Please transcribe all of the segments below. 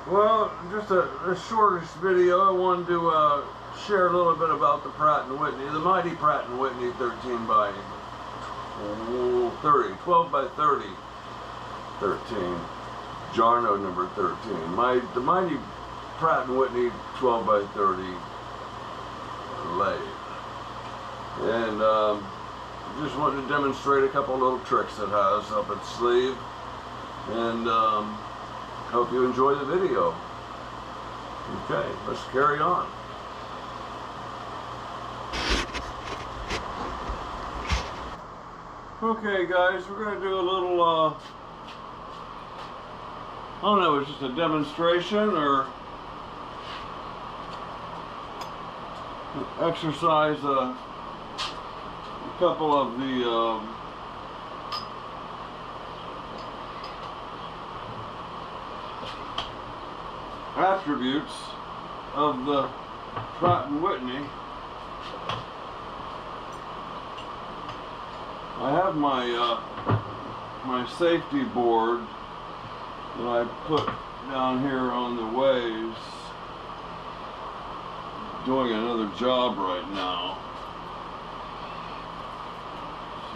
Well, just a shortish video. I wanted to share a little bit about the Pratt and Whitney, the mighty Pratt and Whitney 13 by 30, 12 by 30, 13, Jarno number 13. The mighty Pratt and Whitney 12 by 30 lathe. And just wanted to demonstrate a couple little tricks it has up its sleeve, and hope you enjoy the video. Okay, let's carry on. Okay guys, we're going to do a little, I don't know, it's just a demonstration or exercise a couple of the attributes of the Pratt and Whitney. I have my safety board that I put down here on the ways, doing another job right now.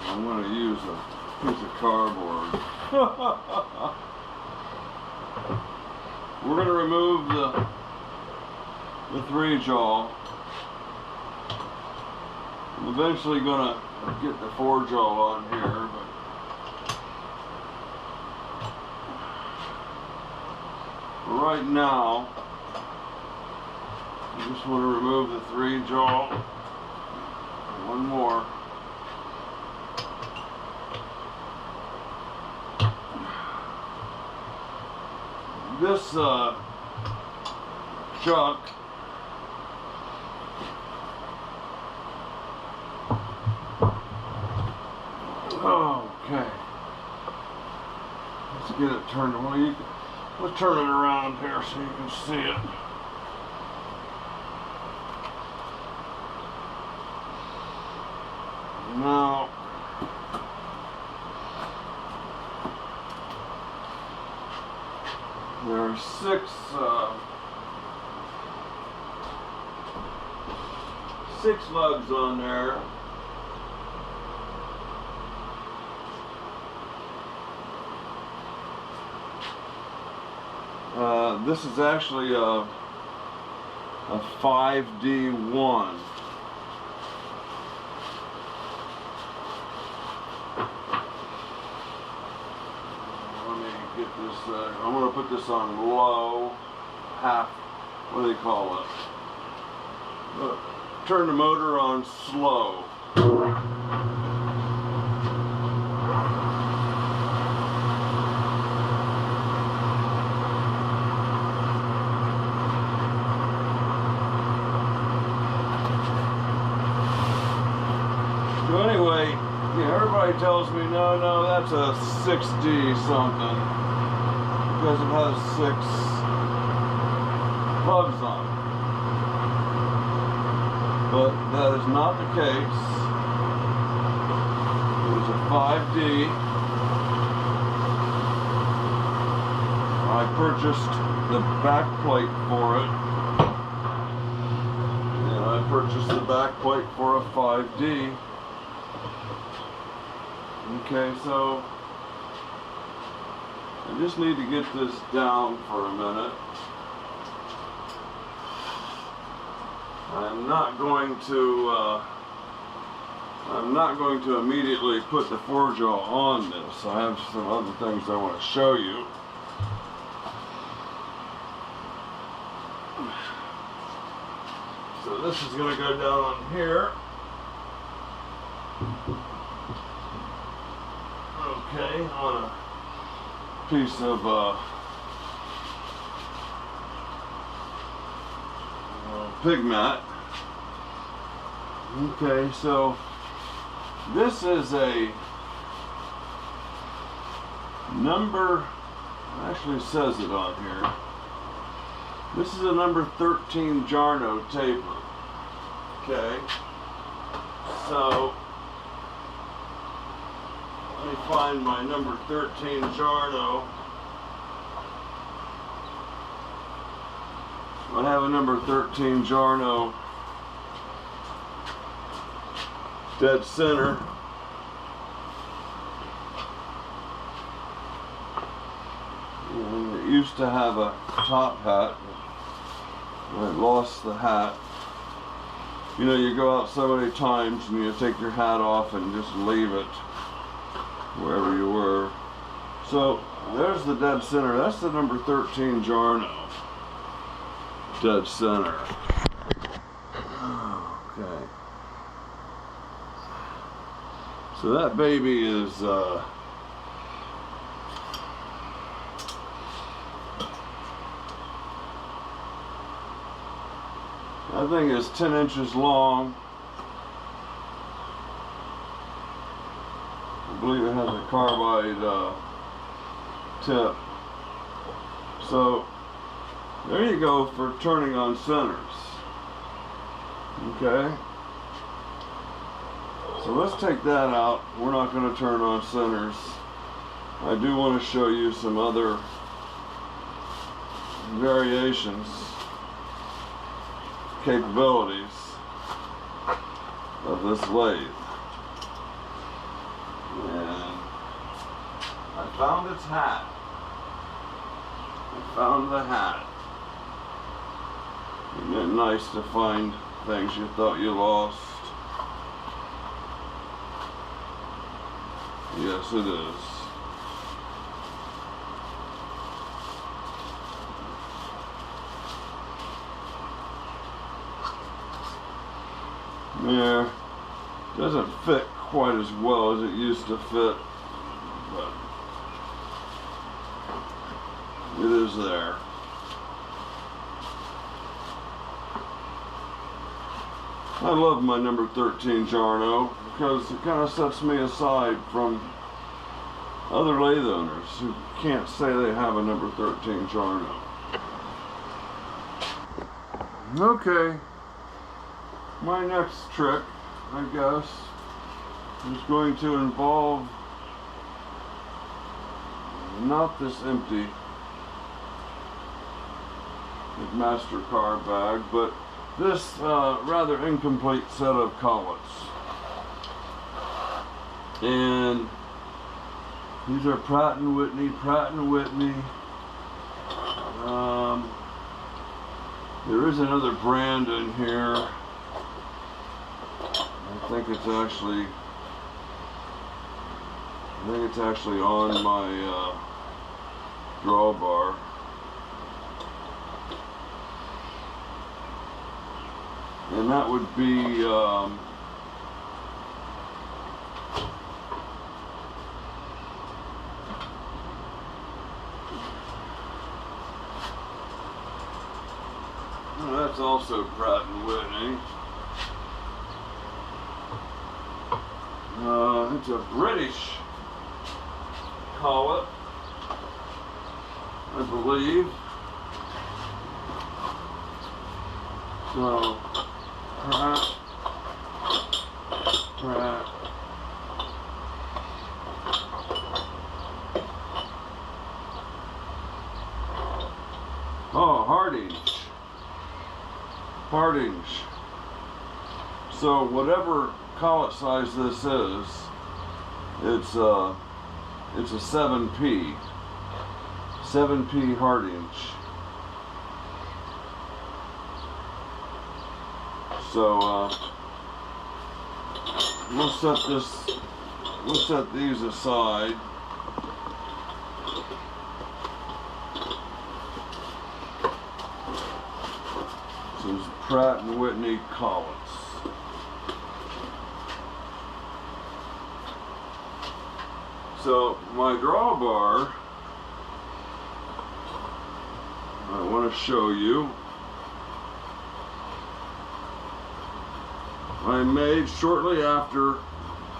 So I'm going to use a piece of cardboard. We're going to remove the 3-jaw. I'm eventually going to get the 4-jaw on here, but right now I just want to remove the 3-jaw. One more. This chuck okay, let's get it turned away. Let's turn it around here so you can see it. Now, there are six lugs on there. This is actually a 5D1. Let me get this, I'm going to put this on low, half, what do they call it? Turn the motor on slow. So anyway, yeah, everybody tells me, no, that's a 6D something, because it has 6 plugs on it. But that is not the case. It is a 5D. I purchased the back plate for it. And I purchased the back plate for a 5D. Okay, so I just need to get this down for a minute. I'm not going to immediately put the 4-jaw on this. I have some other things I want to show you. So this is going to go down on here. Okay, on a piece of pig mat. Okay, so this is a number, actually says it on here. This is a number 13 Jarno taper. Okay, so let me find my number 13 Jarno. I have a number 13 Jarno dead center. And it used to have a top hat. I lost the hat. You know, you go out so many times and you take your hat off and just leave it wherever you were. So there's the dead center. That's the number 13 Jarno dead center. Okay. So that baby is that thing is 10 inches long. I believe it has a carbide tip. So there you go for turning on centers. Okay. So let's take that out. We're not going to turn on centers. I do want to show you some other variations, capabilities of this lathe. And I found its hat. I found the hat. Isn't it nice to find things you thought you lost? Yes, it is. Yeah, doesn't fit quite as well as it used to fit, but it is there. I love my number 13 Jarno because it kind of sets me aside from other lathe owners who can't say they have a number 13 Jarno. Okay, my next trick, I guess, is going to involve not this empty MasterCard bag, but this rather incomplete set of collets. And these are Pratt and Whitney. There is another brand in here. I think it's actually on my drawbar. And that would be that's also Pratt and Whitney. It's a British Collet, I believe. So Pratt. Oh, Hardinge. So whatever collet size this is, it's a 7P Hardinge. So we'll set these aside. So it's Pratt and Whitney collets. So my drawbar, I want to show you. I made shortly after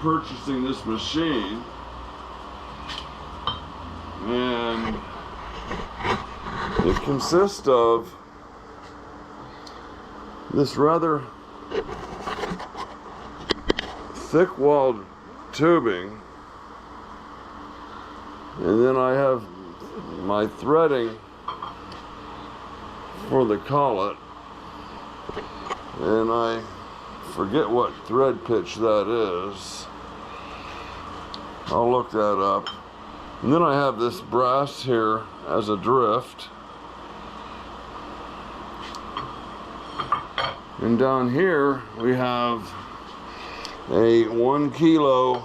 purchasing this machine, and it consists of this rather thick-walled tubing, and then I have my threading for the collet, and I forget what thread pitch that is. I'll look that up. And then I have this brass here as a drift. And down here we have a 1 kilo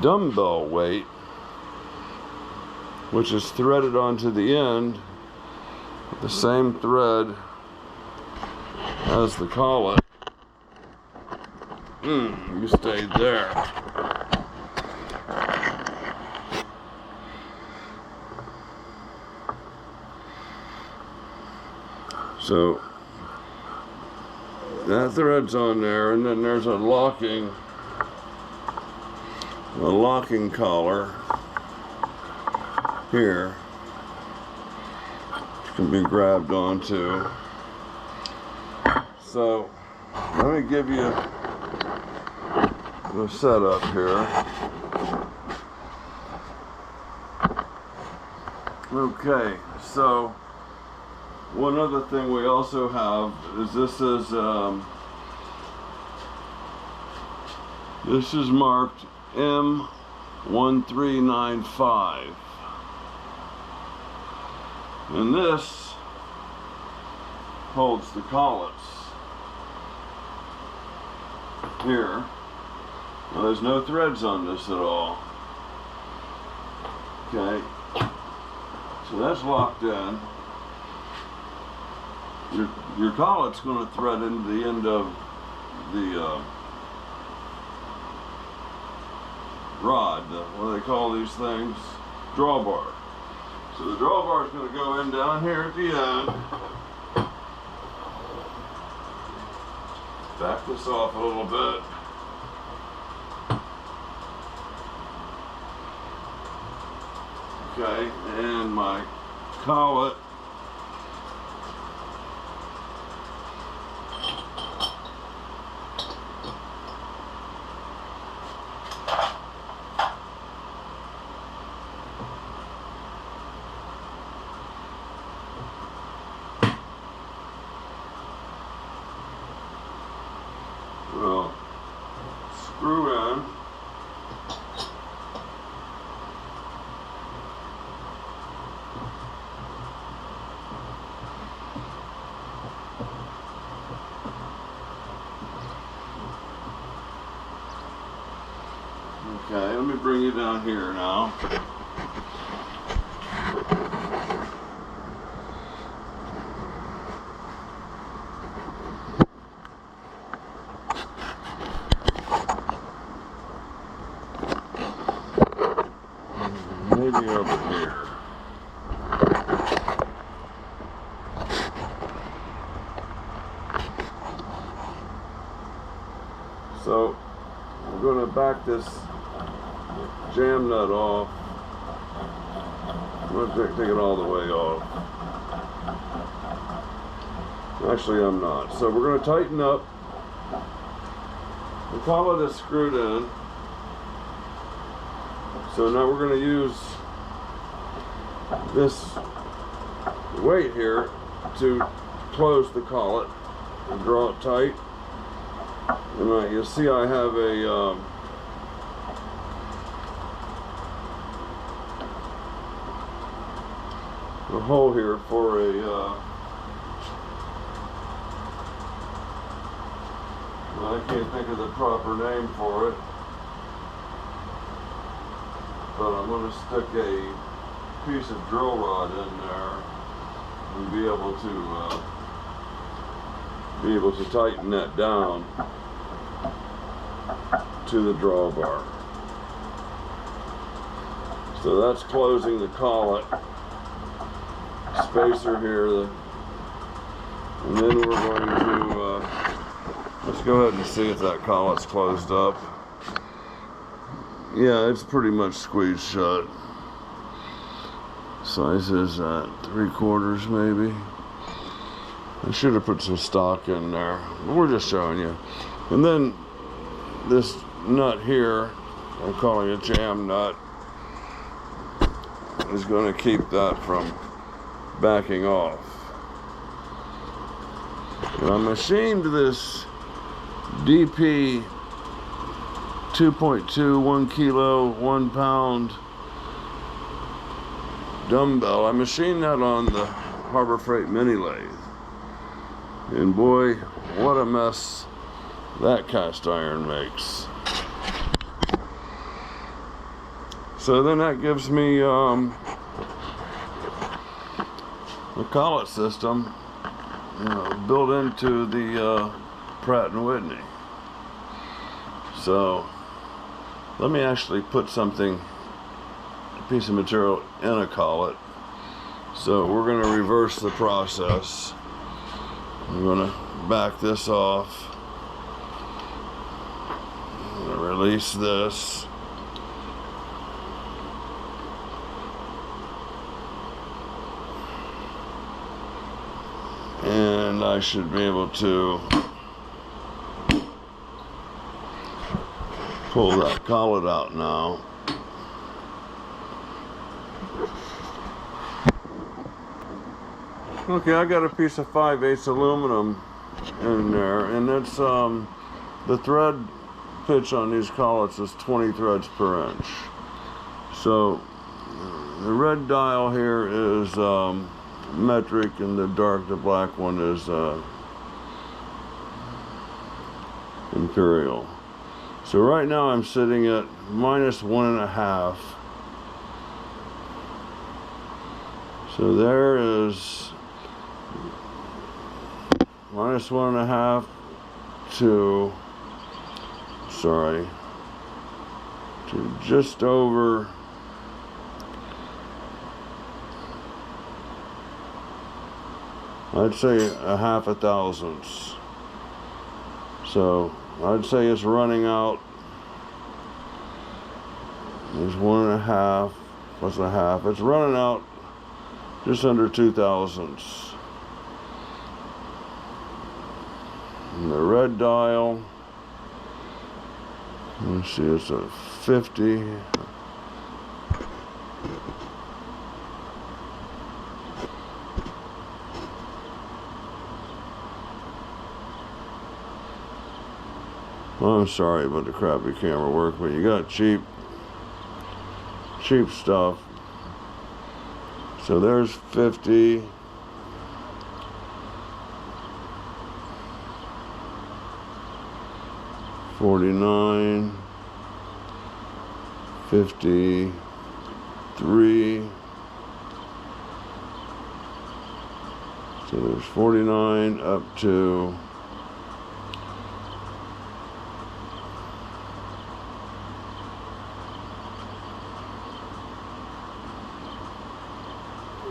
dumbbell weight, which is threaded onto the end with the same thread as the collet. You stayed there. So that thread's on there, and then there's a locking collar here, which can be grabbed onto. So let me give you the setup here. Okay, so one other thing we also have is this is marked M1395, and this holds the collets here. Now, there's no threads on this at all. Okay, so that's locked in. Your collet's going to thread into the end of the rod. What do they call these things? Drawbar. So the drawbar is going to go in down here at the end. Back this off a little bit. Okay, and my collet will screw in. Okay, let me bring you down here now. Maybe over here. So I'm going to back this jam nut off. I'm going to take it all the way off. Actually, I'm not. So we're going to tighten up. The collet is screwed in. So now we're going to use this weight here to close the collet and draw it tight. And you'll see I have a hole here for a I can't think of the proper name for it, but I'm going to stick a piece of drill rod in there and be able to tighten that down to the drawbar. So that's closing the collet spacer here, and then we're going to let's go ahead and see if that collet's closed up. Yeah, it's pretty much squeezed shut. Size is at 3/4 maybe. I should have put some stock in there, but we're just showing you. And then this nut here, I'm calling it jam nut, is going to keep that from backing off. And I machined this DP 2.2 1 kilo 1 pound dumbbell. I machined that on the Harbor Freight mini lathe, and boy, what a mess that cast iron makes. So then that gives me a collet system, you know, built into the Pratt and Whitney. So let me actually put something, a piece of material in a collet. So we're going to reverse the process. I'm going to back this off. I'm going to release this. And I should be able to pull that collet out now. Okay, I got a piece of 5/8 aluminum in there, and it's the thread pitch on these collets is 20 threads per inch. So the red dial here is metric, and the black one is imperial. So right now I'm sitting at -1.5. So there is -1.5 to, sorry, to just over I'd say a 0.5 thousandths. So I'd say it's running out. There's 1.5 plus a half. It's running out just under 2 thousandths. And the red dial, let's see, it's a 50. Well, I'm sorry about the crappy camera work, but you got cheap stuff. So there's 50. $49, $53. So there's 49 up to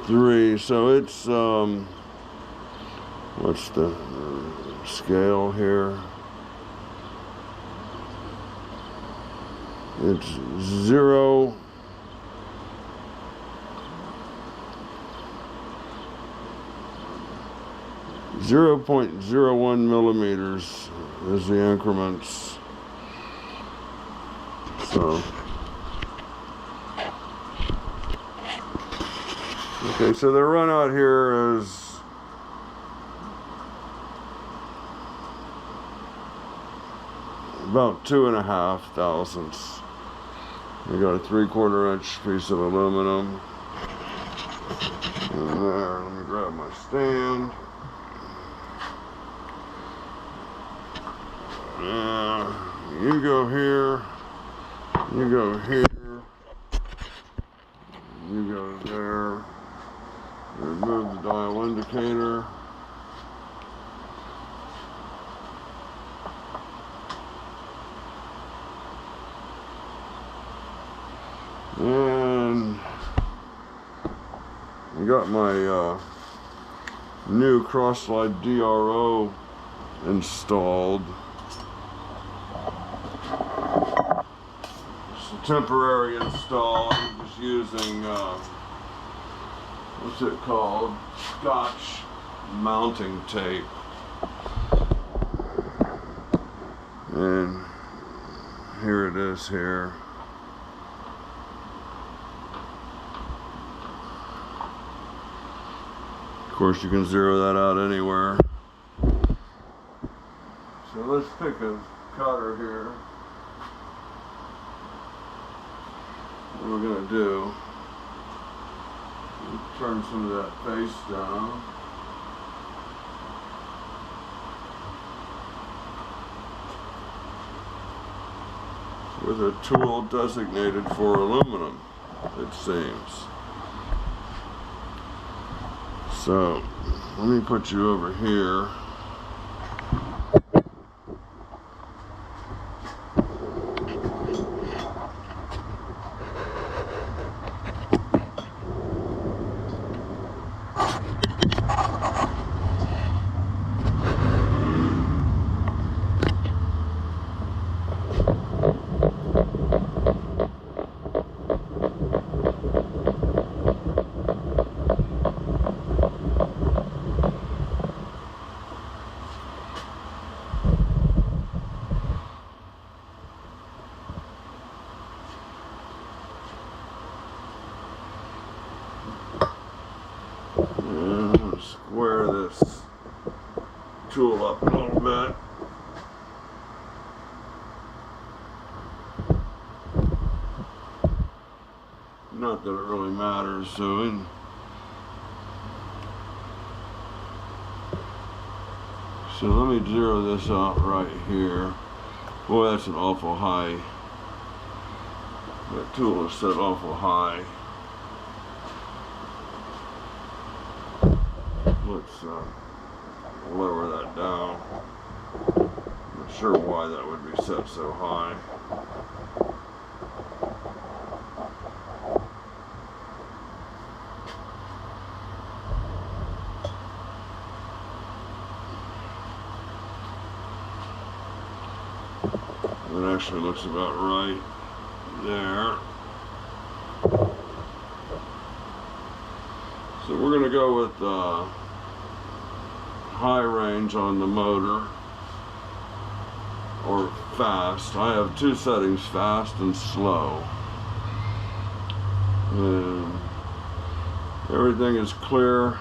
$3. So it's what's the scale here? It's 0.01 millimeters is the increments. So okay, so the run out here is about 2.5 thousandths. We got a 3/4 inch piece of aluminum in there. Let me grab my stand. You go here, you go here, you go there. Remove the dial indicator. And I got my new cross-slide DRO installed. It's a temporary install. I'm just using what's it called? Scotch mounting tape. And here it is here. course, you can zero that out anywhere. So let's pick a cutter here. What we're going to do, turn some of that face down. With a tool designated for aluminum, it seems. So, let me put you over here. And I'm going to square this tool up a little bit. Not that it really matters, so let me zero this out right here. Boy, that's an awful high. That tool is set awful high. Let's lower that down. Not sure why that would be set so high. It actually looks about right there. So we're going to go with high range on the motor, or fast. I have two settings, fast and slow. And everything is clear.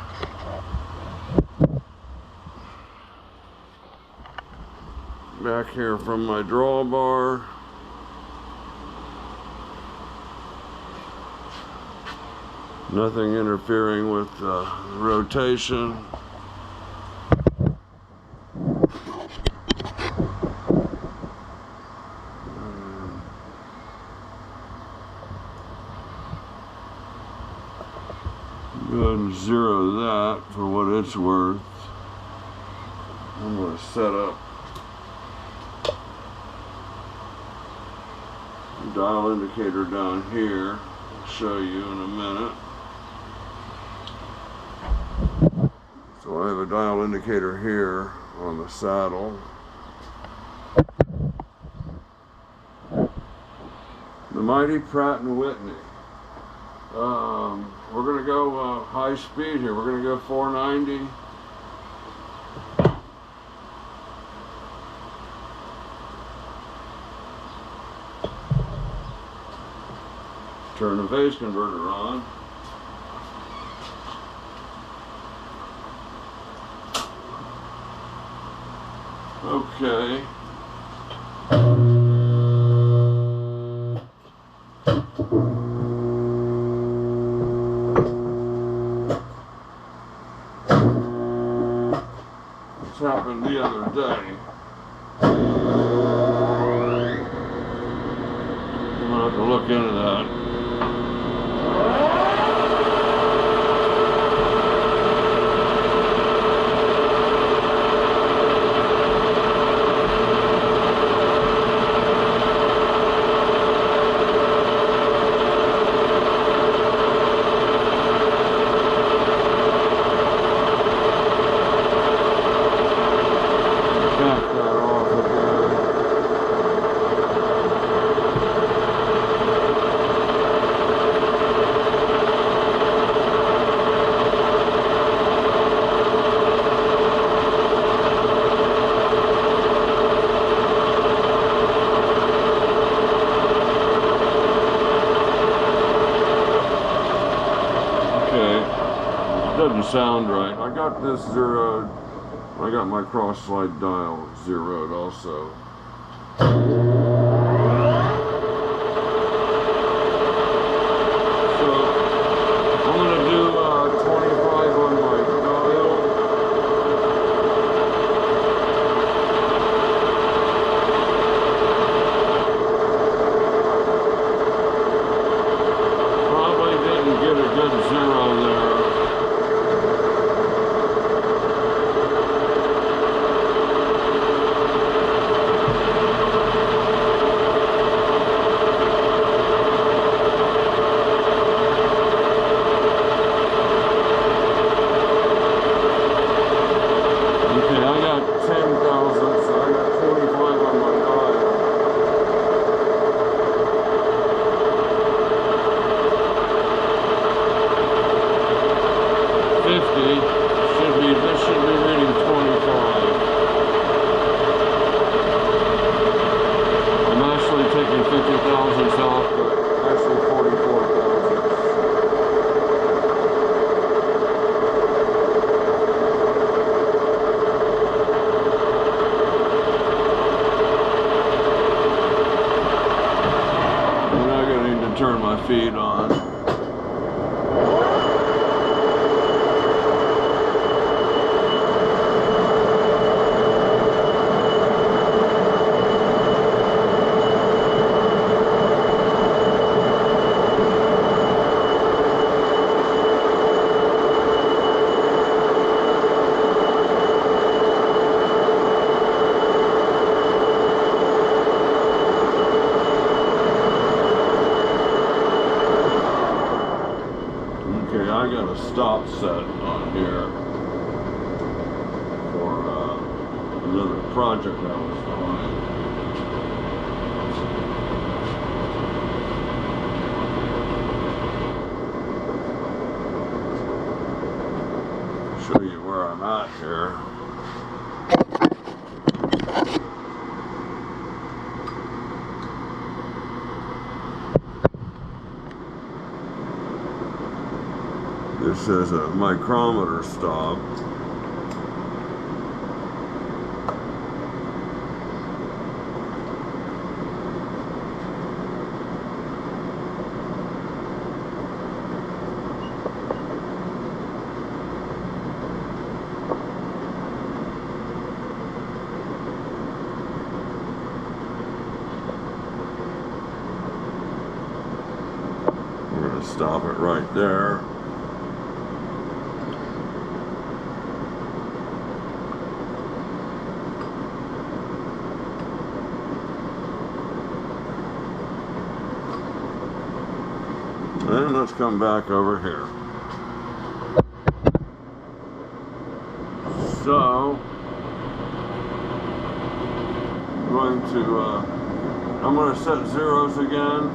Back here from my drawbar. Nothing interfering with rotation. Go ahead and zero that for what it's worth. I'm going to set up the dial indicator down here. I'll show you in a minute. So I have a dial indicator here on the saddle. The mighty Pratt and Whitney. We're going to go high speed here. We're going to go 490. Turn the phase converter on. Okay. This happened the other day. I'm gonna have to look into that. doesn't sound right. I got this zeroed. I got my cross slide dial zeroed also. So I'm going to do 25 on my dial. Probably didn't get a good zero there. This should be reading 25. I'm actually taking 50 thousandths off, but actually 44 thousandths. I'm now going to need to turn my feed on. I got a stop set on here for another project I was doing. Show you where I'm at here. This is a micrometer stop. We're going to stop it right there. And let's come back over here. So, I'm going to set zeros again.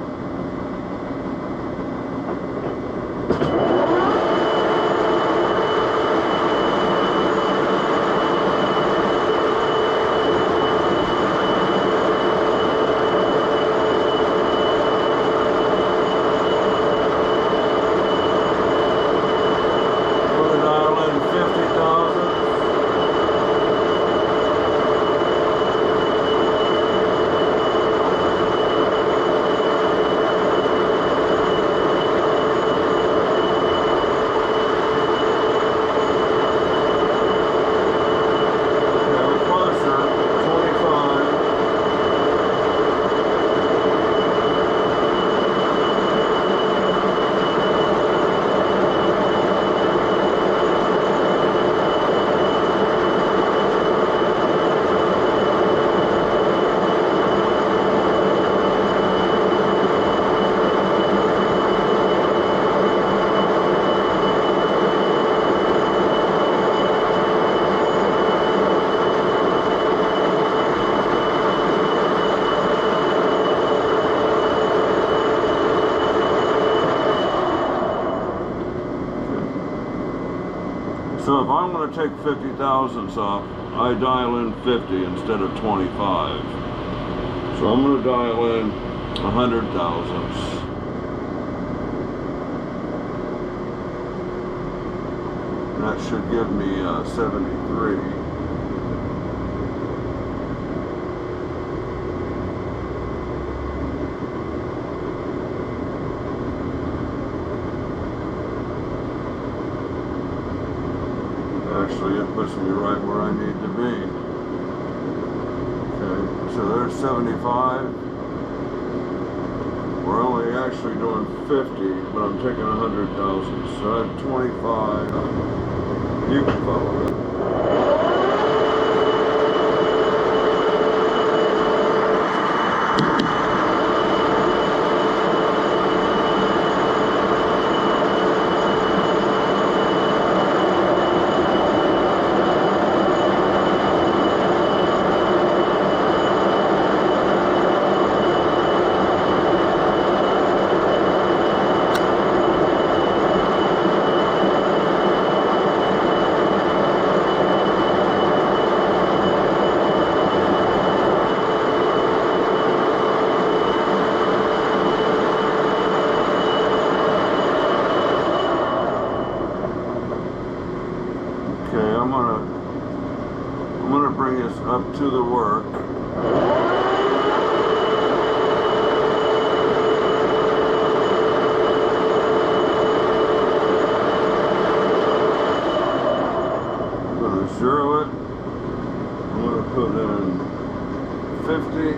So if I'm going to take 50 thousandths off, I dial in 50 instead of 25. So I'm going to dial in 100 thousandths. that should give me 73. Actually, it puts me right where I need to be. Okay, so there's 75. We're only actually doing 50, but I'm taking 100,000. So I have 25. You can follow it. I'm gonna bring this up to the work. I'm gonna zero it. I'm gonna put in 50,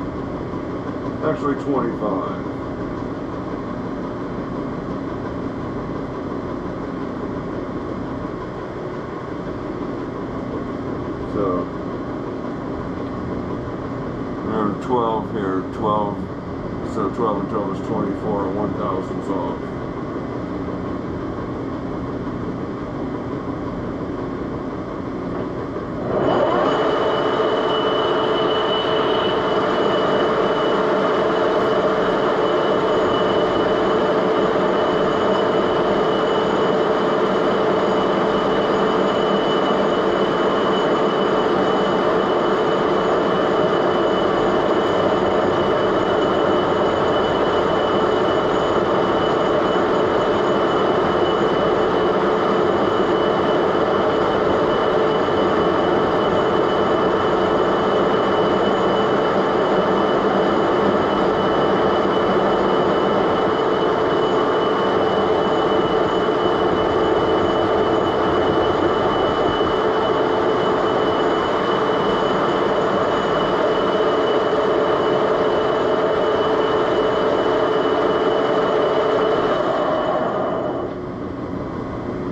actually 25. So, and 12 here, 12, so 12 and 12 is 24, and 1,000's off.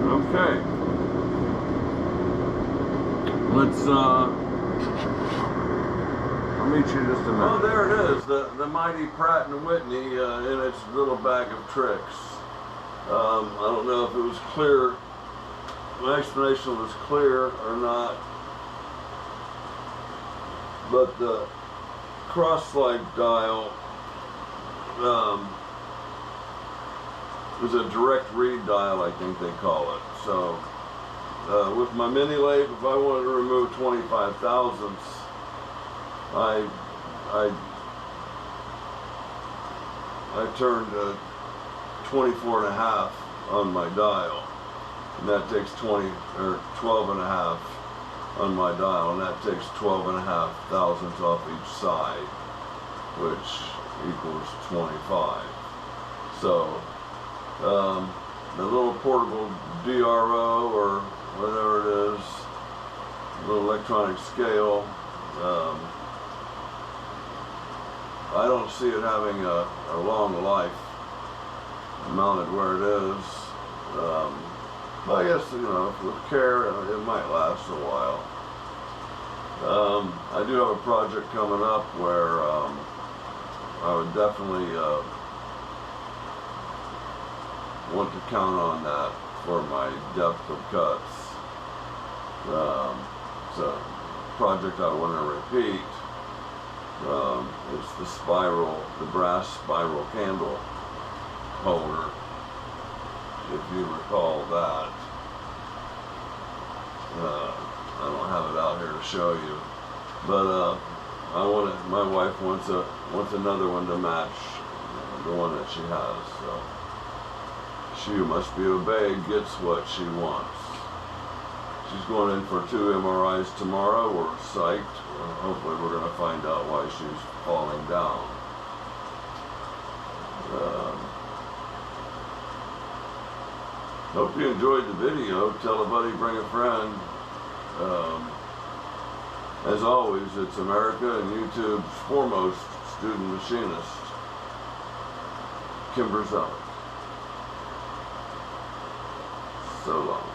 Okay, let's, I'll meet you in just a minute. Oh, there it is, the mighty Pratt and Whitney in its little bag of tricks. I don't know if it was clear, my explanation was clear or not, but the cross-slide dial is a direct read dial, I think they call it. So with my mini lathe, if I wanted to remove 25 thousandths, I turned 24 and a half on my dial, and that takes 12 and a half on my dial, and that takes 12 and a half thousandths off each side, which equals 25. So the little portable DRO or whatever it is, little electronic scale, I don't see it having a long life mounted where it is. But I guess, you know, with care, it might last a while. I do have a project coming up where I would definitely want to count on that for my depth of cuts. It's a project I want to repeat. It's the spiral, the brass spiral candle holder, if you recall that. I don't have it out here to show you, but my wife wants another one to match the one that she has. So she must be obeyed, gets what she wants. She's going in for 2 MRIs tomorrow. We're psyched. Hopefully we're going to find out why she's falling down. Hope you enjoyed the video. Tell a buddy, bring a friend. As always, it's America and YouTube's foremost student machinist, Kimberzelik. So long.